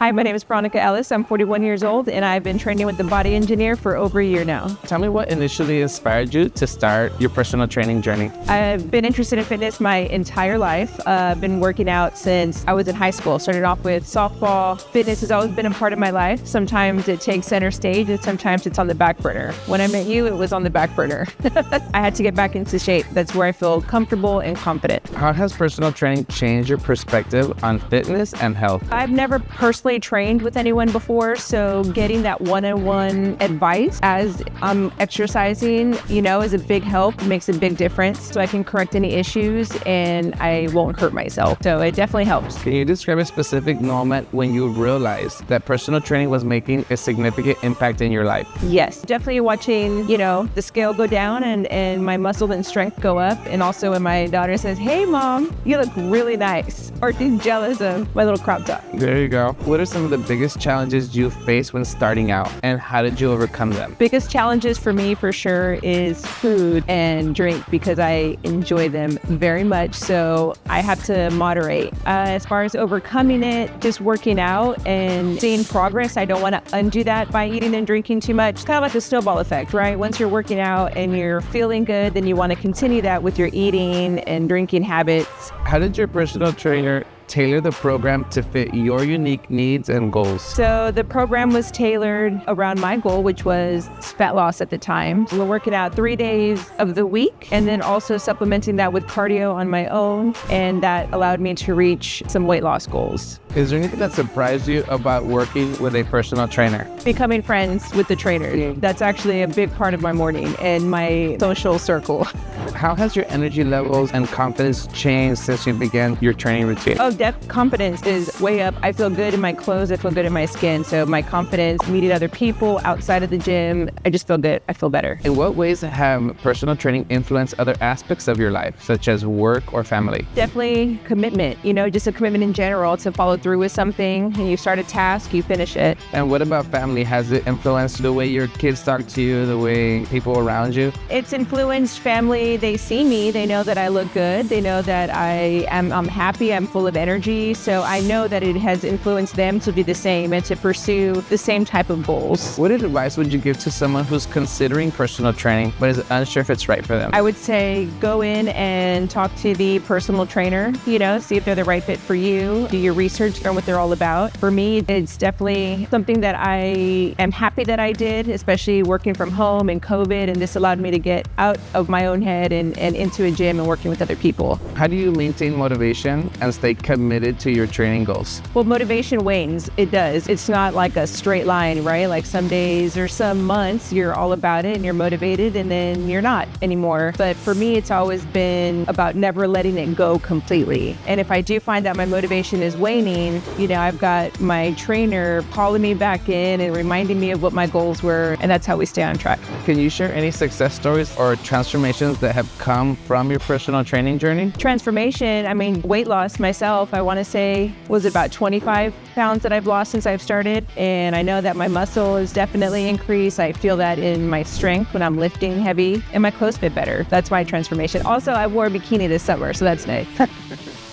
Hi, my name is Veronica Ellis. I'm 41 years old, and I've been training with the Body Engineer for over a year now. Tell me what initially inspired you to start your personal training journey. I've been interested in fitness my entire life. I've been working out since I was in high school. Started off with softball. Fitness has always been a part of my life. Sometimes it takes center stage, and sometimes it's on the back burner. When I met you, it was on the back burner. I had to get back into shape. That's where I feel comfortable and confident. How has personal training changed your perspective on fitness and health? I've never personally trained with anyone before, so getting that one-on-one advice as I'm exercising, is a big help, makes a big difference. So I can correct any issues and I won't hurt myself. So it definitely helps. Can you describe a specific moment when you realized that personal training was making a significant impact in your life? Yes, definitely watching, the scale go down and my muscle and strength go up. And also when my daughter says, "Hey mom, you look really nice," or she's jealous of my little crop top. There you go. What are some of the biggest challenges you faced when starting out, and how did you overcome them? Biggest challenges for me for sure is food and drink, because I enjoy them very much. So I have to moderate. As far as overcoming it, just working out and seeing progress. I don't want to undo that by eating and drinking too much. It's kind of like the snowball effect, right? Once you're working out and you're feeling good, then you want to continue that with your eating and drinking habits. How did your personal trainer tailor the program to fit your unique needs and goals? So the program was tailored around my goal, which was fat loss at the time. We're working out 3 days of the week and then also supplementing that with cardio on my own. And that allowed me to reach some weight loss goals. Is there anything that surprised you about working with a personal trainer? Becoming friends with the trainer. That's actually a big part of my morning and my social circle. How has your energy levels and confidence changed since you began your training routine? Confidence is way up. I feel good in my clothes. I feel good in my skin. So my confidence, meeting other people outside of the gym, I just feel good. I feel better. In what ways have personal training influenced other aspects of your life, such as work or family? Definitely commitment, just a commitment in general to follow through with something. And you start a task, you finish it. And what about family? Has it influenced the way your kids talk to you, the way people around you? It's influenced family. They see me. They know that I look good. They know that I'm happy. I'm full of energy. So I know that it has influenced them to be the same and to pursue the same type of goals. What advice would you give to someone who's considering personal training but is unsure if it's right for them? I would say go in and talk to the personal trainer, see if they're the right fit for you. Do your research, learn what they're all about. For me, it's definitely something that I am happy that I did, especially working from home and COVID. And this allowed me to get out of my own head and into a gym and working with other people. How do you maintain motivation and stay committed to your training goals? Well, motivation wanes. It does. It's not like a straight line, right? Like some days or some months you're all about it and you're motivated and then you're not anymore. But for me, it's always been about never letting it go completely. And if I do find that my motivation is waning, I've got my trainer calling me back in and reminding me of what my goals were. And that's how we stay on track. Can you share any success stories or transformations that have come from your personal training journey? Transformation, weight loss myself, I want to say was about 25 pounds that I've lost since I've started. And I know that my muscle has definitely increased. I feel that in my strength when I'm lifting heavy and my clothes fit better. That's my transformation. Also, I wore a bikini this summer, so that's nice.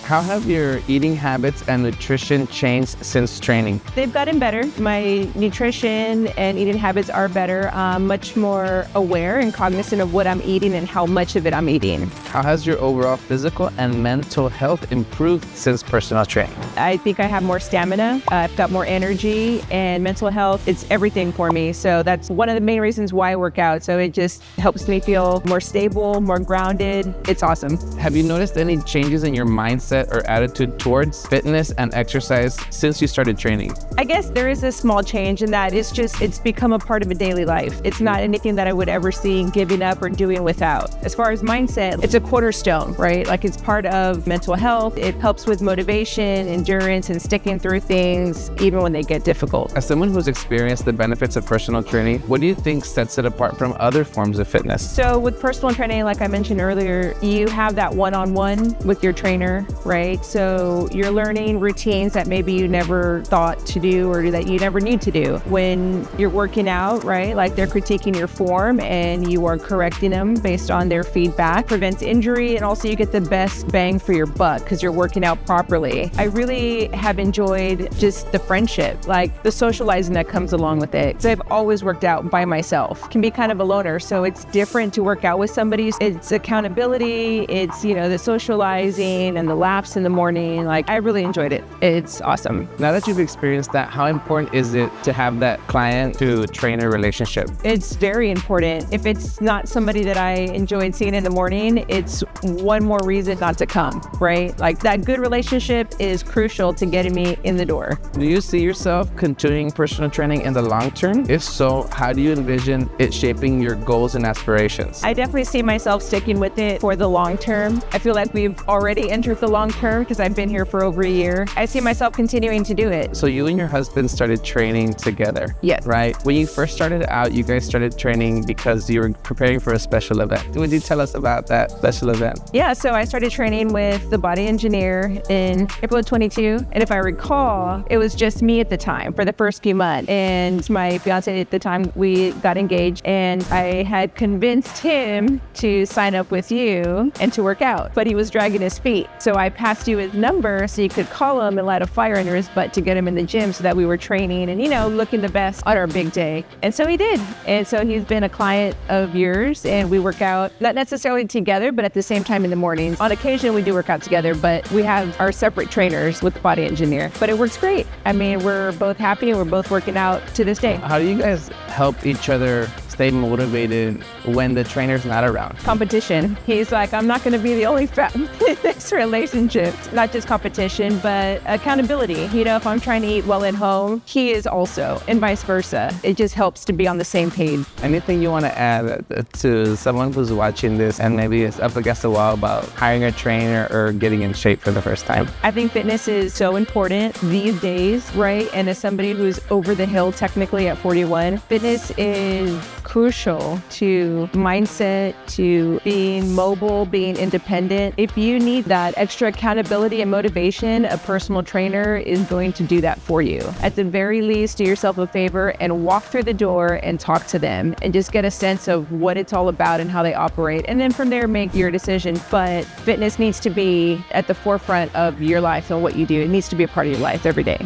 How have your eating habits and nutrition changed since training? They've gotten better. My nutrition and eating habits are better. I'm much more aware and cognizant of what I'm eating and how much of it I'm eating. How has your overall physical and mental health improved since personal training? I think I have more stamina. I've got more energy, and mental health, it's everything for me. So that's one of the main reasons why I work out. So it just helps me feel more stable, more grounded. It's awesome. Have you noticed any changes in your mindset or attitude towards fitness and exercise since you started training? I guess there is a small change in that it's become a part of a daily life. It's not anything that I would ever see giving up or doing without. As far as mindset, it's a cornerstone, right? Like it's part of mental health. It helps with motivation, endurance, and sticking through things even when they get difficult. As someone who's experienced the benefits of personal training, what do you think sets it apart from other forms of fitness? So with personal training, like I mentioned earlier, you have that one-on-one with your trainer, right? So you're learning routines that maybe you never thought to do or that you never need to do. When you're working out, right, like they're critiquing your form and you are correcting them based on their feedback, prevents injury, and also you get the best bang for your buck because you're working out properly. I really have enjoyed just the friendship, like the socializing that comes along with it. So I've always worked out by myself. Can be kind of a loner, so it's different to work out with somebody. It's accountability, it's, the socializing and the laps in the morning. Like, I really enjoyed it. It's awesome. Now that you've experienced that, how important is it to have that client to trainer relationship? It's very important. If it's not somebody that I enjoyed seeing in the morning, it's one more reason not to come, right? Like, that good relationship is crucial to getting me in the door. Do you see yourself continuing personal training in the long term? If so, how do you envision it shaping your goals and aspirations? I definitely see myself sticking with it for the long term. I feel like we've already entered the long term because I've been here for over a year. I see myself continuing to do it. So you and your husband started training together. Yes. Right? When you first started out, you guys started training because you were preparing for a special event. Would you tell us about that special event? Yeah, so I started training with the body engineer in April of 22. And if I recall, it was just me at the time for the first few months. And my fiance at the time, we got engaged, and I had convinced him to sign up with you and to work out, but he was dragging his feet. So I passed you his number so you could call him and light a fire under his butt to get him in the gym so that we were training and, looking the best on our big day. And so he did. And so he's been a client of yours, and we work out not necessarily together, but at the same time in the mornings. On occasion, we do work out together, but we have our separate trainers with the body engineer. But it works great. I mean, we're both happy and we're both working out to this day. How do you guys help each other stay motivated when the trainer's not around? Competition. He's like, I'm not going to be the only fat in this relationship. Not just competition, but accountability. If I'm trying to eat well at home, he is also, and vice versa. It just helps to be on the same page. Anything you want to add to someone who's watching this and maybe is up against the wall about hiring a trainer or getting in shape for the first time? I think fitness is so important these days, right? And as somebody who's over the hill technically at 41, fitness is crucial to mindset, to being mobile, being independent. If you need that extra accountability and motivation, a personal trainer is going to do that for you. At the very least, do yourself a favor and walk through the door and talk to them and just get a sense of what it's all about and how they operate. And then from there, make your decision. But fitness needs to be at the forefront of your life and what you do. It needs to be a part of your life every day.